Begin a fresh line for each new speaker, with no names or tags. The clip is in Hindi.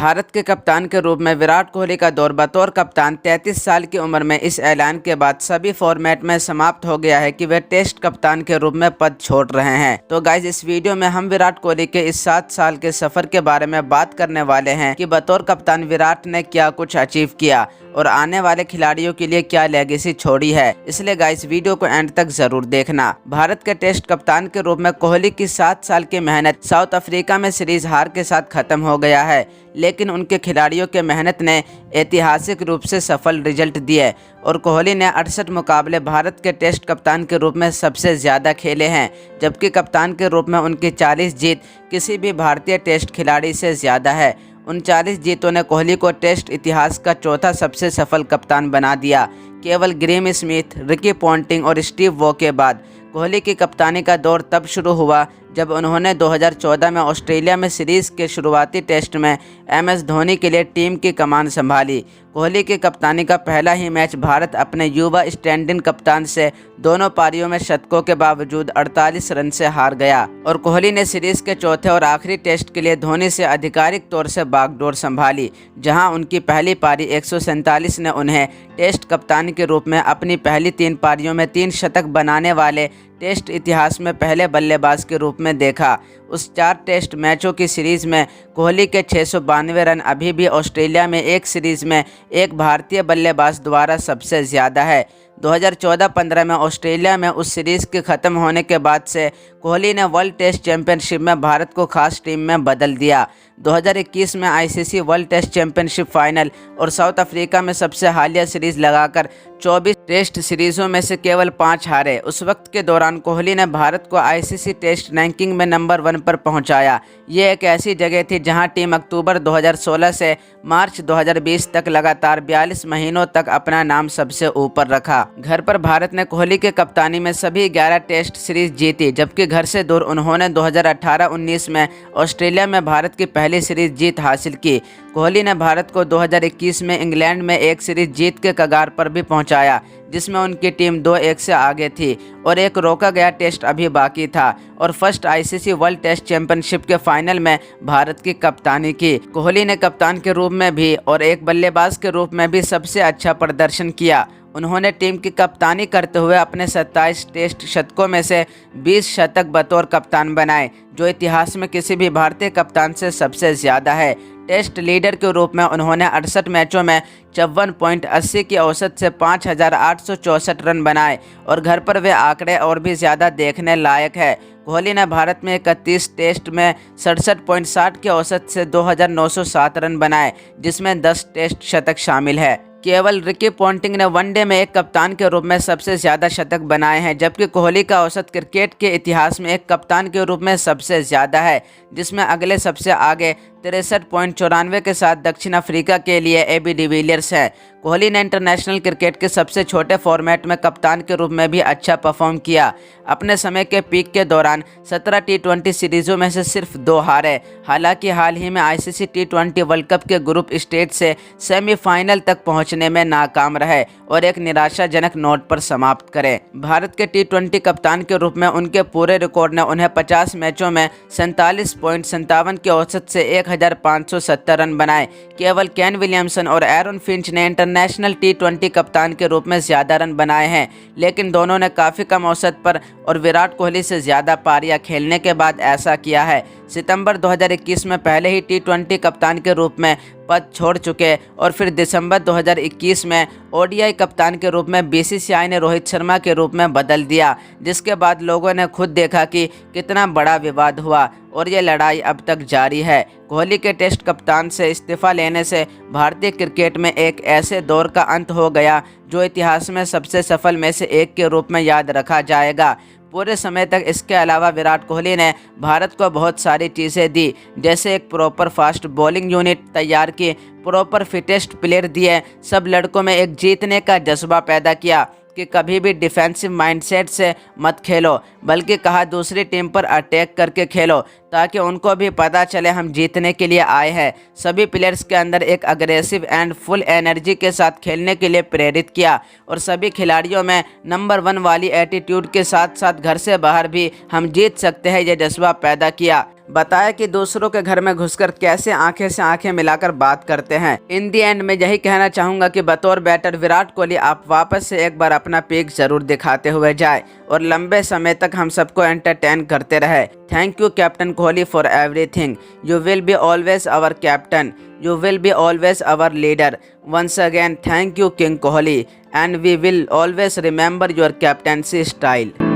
भारत के कप्तान के रूप में विराट कोहली का दौर बतौर कप्तान 33 साल की उम्र में इस ऐलान के बाद सभी फॉर्मेट में समाप्त हो गया है कि वे टेस्ट कप्तान के रूप में पद छोड़ रहे हैं। तो गाइज इस वीडियो में हम विराट कोहली के इस 7 साल के सफर के बारे में बात करने वाले हैं कि बतौर कप्तान विराट ने क्या कुछ अचीव किया और आने वाले खिलाड़ियों के लिए क्या लेगेसी छोड़ी है। इसलिए गाइस वीडियो को एंड तक जरूर देखना। भारत के टेस्ट कप्तान के रूप में कोहली की 7 साल की मेहनत साउथ अफ्रीका में सीरीज हार के साथ खत्म हो गया है, लेकिन उनके खिलाड़ियों के मेहनत ने ऐतिहासिक रूप से सफल रिजल्ट दिए और कोहली ने 68 मुकाबले भारत के टेस्ट कप्तान के रूप में सबसे ज़्यादा खेले हैं, जबकि कप्तान के रूप में उनकी 40 जीत किसी भी भारतीय टेस्ट खिलाड़ी से ज़्यादा है। उन 40 जीतों ने कोहली को टेस्ट इतिहास का चौथा सबसे सफल कप्तान बना दिया, केवल ग्रेम स्मिथ, रिकी पॉन्टिंग और स्टीव वॉ के बाद। कोहली की कप्तानी का दौर तब शुरू हुआ जब उन्होंने 2014 में ऑस्ट्रेलिया में सीरीज़ के शुरुआती टेस्ट में MS धोनी के लिए टीम की कमान संभाली। कोहली की कप्तानी का पहला ही मैच भारत अपने युवा स्टैंड इन कप्तान से दोनों पारियों में शतकों के बावजूद 48 रन से हार गया और कोहली ने सीरीज़ के चौथे और आखिरी टेस्ट के लिए धोनी से आधिकारिक तौर से बागडोर संभाली, जहां उनकी पहली पारी 147 ने उन्हें टेस्ट कप्तान के रूप में अपनी पहली 3 पारियों में 3 शतक बनाने वाले टेस्ट इतिहास में पहले बल्लेबाज के रूप में देखा। उस 4 टेस्ट मैचों की सीरीज़ में कोहली के 692 रन अभी भी ऑस्ट्रेलिया में एक सीरीज़ में एक भारतीय बल्लेबाज द्वारा सबसे ज़्यादा है। 2014-15 में ऑस्ट्रेलिया में उस सीरीज़ के ख़त्म होने के बाद से कोहली ने वर्ल्ड टेस्ट चैंपियनशिप में भारत को खास टीम में बदल दिया। 2021 में ICC world test championship final और साउथ अफ्रीका में सबसे हालिया सीरीज़ लगाकर 24 टेस्ट सीरीज़ों में से केवल 5 हारे। उस वक्त के दौरान कोहली ने भारत को ICC टेस्ट रैंकिंग में नंबर 1 पर पहुंचाया। ये एक ऐसी जगह थी जहां टीम अक्टूबर 2016 से मार्च 2020 तक लगातार 42 महीनों तक अपना नाम सबसे ऊपर रखा। घर पर भारत ने कोहली के कप्तानी में सभी 11 टेस्ट सीरीज जीती, जबकि घर से दूर उन्होंने 2018-19 में ऑस्ट्रेलिया में भारत की पहली सीरीज जीत हासिल की। कोहली ने भारत को 2021 में इंग्लैंड में एक सीरीज जीत के कगार पर भी पहुंचाया, जिसमें उनकी टीम 2-1 से आगे थी और एक रोका गया टेस्ट अभी बाकी था और first ICC world test championship के फाइनल में भारत की कप्तानी की। कोहली ने कप्तान के रूप में भी और एक बल्लेबाज के रूप में भी सबसे अच्छा प्रदर्शन किया। उन्होंने टीम की कप्तानी करते हुए अपने 27 टेस्ट शतकों में से 20 शतक बतौर कप्तान बनाए, जो इतिहास में किसी भी भारतीय कप्तान से सबसे ज़्यादा है। टेस्ट लीडर के रूप में उन्होंने 68 मैचों में 54.80 की औसत से 5,864 रन बनाए और घर पर वे आंकड़े और भी ज़्यादा देखने लायक है। कोहली ने भारत में 31 टेस्ट में 67.60 की औसत से 2,907 रन बनाए, जिसमें 10 टेस्ट शतक शामिल है। केवल रिकी पॉन्टिंग ने वनडे में एक कप्तान के रूप में सबसे ज़्यादा शतक बनाए हैं, जबकि कोहली का औसत क्रिकेट के इतिहास में एक कप्तान के रूप में सबसे ज़्यादा है, जिसमें अगले सबसे आगे 63.94 के साथ दक्षिण अफ्रीका के लिए AB डिविलियर्स है। कोहली ने इंटरनेशनल क्रिकेट के सबसे छोटे फॉर्मेट में कप्तान के रूप में भी अच्छा परफॉर्म किया। अपने समय के पीक के दौरान 17 T20 सीरीज़ों में से सिर्फ 2 हारे। हालांकि हाल ही में ICC T20 वर्ल्ड कप के ग्रुप स्टेज से सेमीफाइनल तक पहुंचने में नाकाम रहे और एक निराशाजनक नोट पर समाप्त करें। भारत के T20 कप्तान के रूप में उनके पूरे रिकॉर्ड ने उन्हें 50 मैचों में 47.57 की औसत से 1,570 रन बनाए। केवल केन विलियमसन और एरन फिंच ने इंटरनेशनल T20 कप्तान के रूप में ज़्यादा रन बनाए हैं, लेकिन दोनों ने काफ़ी कम औसत पर और विराट कोहली से ज़्यादा पारियां खेलने के बाद ऐसा किया है। सितंबर 2021 में पहले ही T20 कप्तान के रूप में पद छोड़ चुके और फिर दिसंबर 2021 में ODI कप्तान के रूप में BCCI ने रोहित शर्मा के रूप में बदल दिया, जिसके बाद लोगों ने खुद देखा कि कितना बड़ा विवाद हुआ और ये लड़ाई अब तक जारी है। कोहली के टेस्ट कप्तान से इस्तीफा लेने से भारतीय क्रिकेट में एक ऐसे दौर का अंत हो गया जो इतिहास में सबसे सफल में से एक के रूप में याद रखा जाएगा। पूरे समय तक इसके अलावा विराट कोहली ने भारत को बहुत सारी चीज़ें दी, जैसे एक प्रॉपर फास्ट बॉलिंग यूनिट तैयार की, प्रॉपर फिटेस्ट प्लेयर दिए, सब लड़कों में एक जीतने का जज्बा पैदा किया कि कभी भी डिफेंसिव माइंडसेट से मत खेलो, बल्कि कहा दूसरी टीम पर अटैक करके खेलो ताकि उनको भी पता चले हम जीतने के लिए आए हैं। सभी प्लेयर्स के अंदर एक अग्रेसिव एंड फुल एनर्जी के साथ खेलने के लिए प्रेरित किया और सभी खिलाड़ियों में नंबर 1 वाली एटीट्यूड के साथ साथ घर से बाहर भी हम जीत सकते हैं ये जज्बा पैदा किया। बताया कि दूसरों के घर में घुसकर कैसे आंखें से आंखें मिलाकर बात करते हैं। इन दी एंड में यही कहना चाहूंगा कि बतौर बैटर विराट कोहली आप वापस से एक बार अपना पीक जरूर दिखाते हुए जाए और लंबे समय तक हम सबको एंटरटेन करते रहे। Thank you captain Kohli for everything. You will be always our captain. You will be always our leader. Once again, thank you King Kohli, and we will always remember your captaincy style.